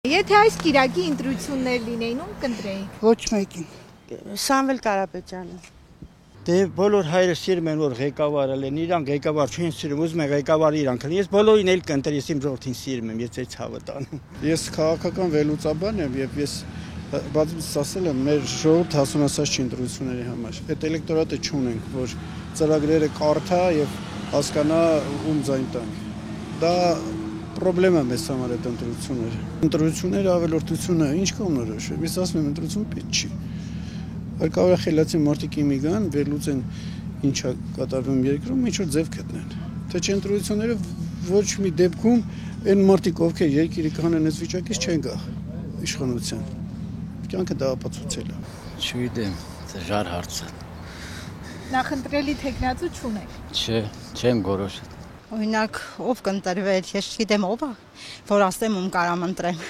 Եթե այս կիրակի ընտրություններ լինեին, ում կընտրեիք։ Ոչ մեկին։ Սամվել Կարապետյանը։ Դե բոլոր հայրը սիրում են որ ղեկավարը լինի, իրան ղեկավար չեն սիրում, ուզում են ղեկավարը իրանք լինի։ Ես բոլորին էլ կընտրեի, ես իմ ժողովրդին սիրում եմ, ես այդ ցավը տանում։ Ես քաղաքական վերլուծաբան եմ եւ ես բացից ասել եմ, մեր ժողովուրդը հասունացած չի ընտրությունների համար։ Այդ էլեկտորատը չունենք, որ ծրագրերը կարդա եւ հասկանա ում ձայն տանք։ Դա պրոբլեմ է մեզ համար այդ ընտրությունները։ Ընտրությունները ավելորդությունը ինչ կողմնորոշ է։ Ես ասում եմ ընտրություն պետք չի։ Կարող է խելացի մարդիկ իմի գան, վերլուծեն ինչա կատարվում երկրում, ինչ որ ձև գտնեն։ Թե չէ ընտրությունները ոչ մի դեպքում այն մարդիկ, ովքեր երկիրը կանեն այս վիճակից չեն գա իշխանության։ Կյանքը դա ապացուցել է։ Չգիտեմ, դժվար հարց է։ Նախընտրելի թեկնածու չունեք։ Չէ, չեմ որոշել։ Օրինակ, ով կընտրվեր, ես չգիտեմ ով է, որ ասեմ ում կարամ ընտրեմ։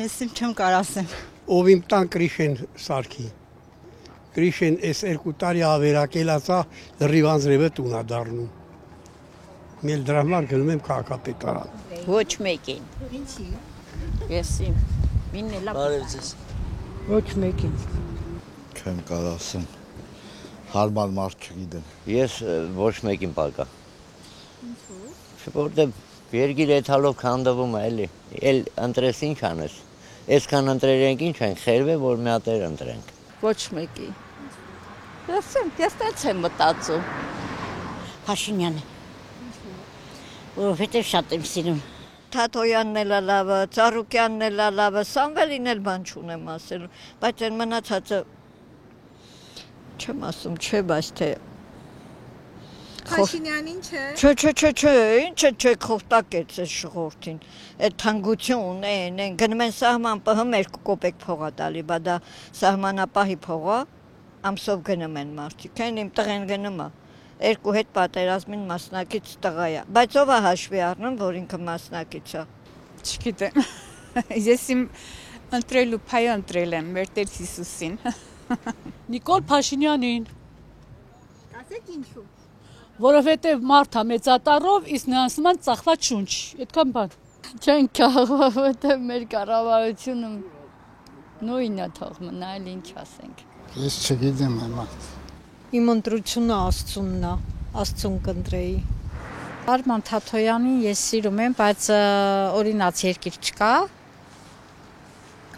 Ես իմ չեմ կարող ասեմ։ Ով իմ տան Գրիշեն Սարգի։ Գրիշեն այս 2 տարի ավերակելացա լրիվ անձրևը տունա դառնում։ Մել դրա համար գնում եմ քաղաքապետարան։ Ոչ մեկին։ Ինչի։ Ես իմ մինն լավ։ Բարև ձեզ։ Ոչ մեկին։ Չեմ կարող ասեմ։ Հարմար մարդ չգիտեմ։ Ես ոչ մեկին պակա։ Ինչու՞։ Որտեղ երկիր էթալով քանդվում է էլի։ Էլ ընտրես ինչ անես։ Այսքան ընտրենք ինչ են խերվե որ մի հատ ընտրենք։ Ոչ մեկի։ Ես դից եմ մտածում։ Փաշինյանը։ Որովհետև շատ եմ սիրում։ Թաթոյանն էլ լավը, Ծառուկյանն էլ լավը, Սամվելին էլ բան չունեմ ասելու, բայց այն մնացածը չեմ ասում, չէ, բայց թե Փաշինյանին չէ։ Չէ, ինչը չէ խոհտակեց այս ժողովրդին։ Այդ թանկություն են, գնում են սահման ՊՀՄ 2 կոպեկ փող է տալի, բա դա սահմանապահի փող է, ամսով գնում են մարդիկ, այն իմ տղեն գնում է։ 2 հետ պատերազմին մասնակից տղա է, բայց ով է հաշվի առնում, որ ինքը մասնակից է։ Չգիտեմ։ Ես իմ ընտրելու փայը ընտրել եմ մեր Տեր Հիսուսին։ Նիկոլ Փաշինյանին։ Ասեք ինչու։ Որովհետև մարդա մեծատառով, իսկ նրանց նման ծախված շունչ, այդքան բան։ Չեն կարող, որովհետև մեր կառավարությունը նույնն է թող մնա, այլ ինչ ասենք։ Ես չգիտեմ հիմա։ Իմ ընտրությունը Աստծունն է, Աստծուն կընտրեի։ Արման Թաթոյանին ես սիրում եմ, բայց օրինաց երկիր չկա։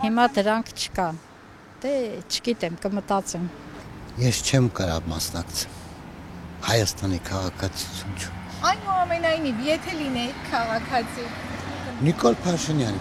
Հիմա դրանք չկա։ Դե չգիտեմ, կմտածեմ։ Ես չեմ կարող մասնակցել։ Հայաստանի քաղաքացիություն չունեմ։ Այնուամենայնիվ, եթե լինեիք քաղաքացի։ Նիկոլ Փաշինյան։